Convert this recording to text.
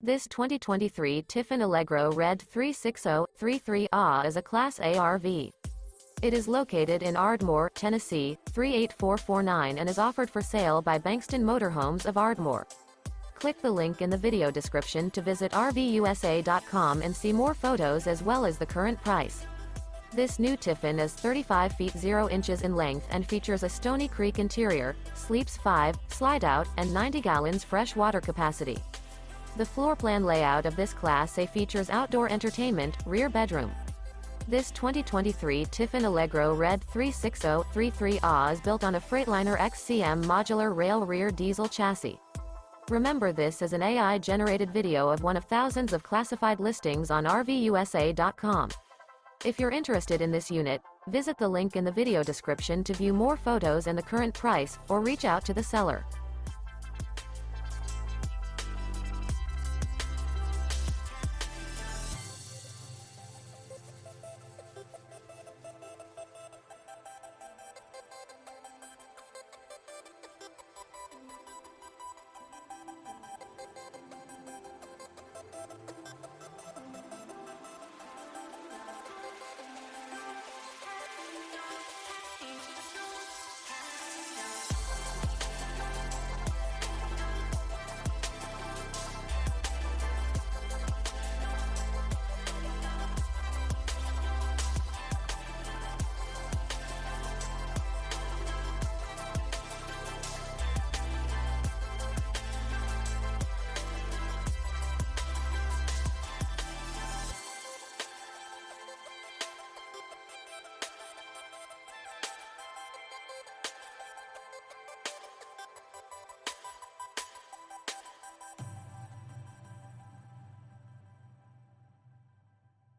This 2023 Tiffin Allegro Red 360-33A is a Class A RV. It is located in Ardmore, Tennessee, 38449 and is offered for sale by Bankston Motorhomes of Ardmore. Click the link in the video description to visit RVUSA.com and see more photos as well as the current price. This new Tiffin is 35 feet 0 inches in length and features a Stoney Creek interior, sleeps 5, Slideout, and 90 gallons fresh water capacity. The floor plan layout of this Class A features outdoor entertainment, rear bedroom. This 2023 Tiffin Allegro Red 360-33A is built on a Freightliner XCM modular rail rear diesel chassis. Remember, this is an AI-generated video of one of thousands of classified listings on RVUSA.com. If you're interested in this unit, visit the link in the video description to view more photos and the current price, or reach out to the seller.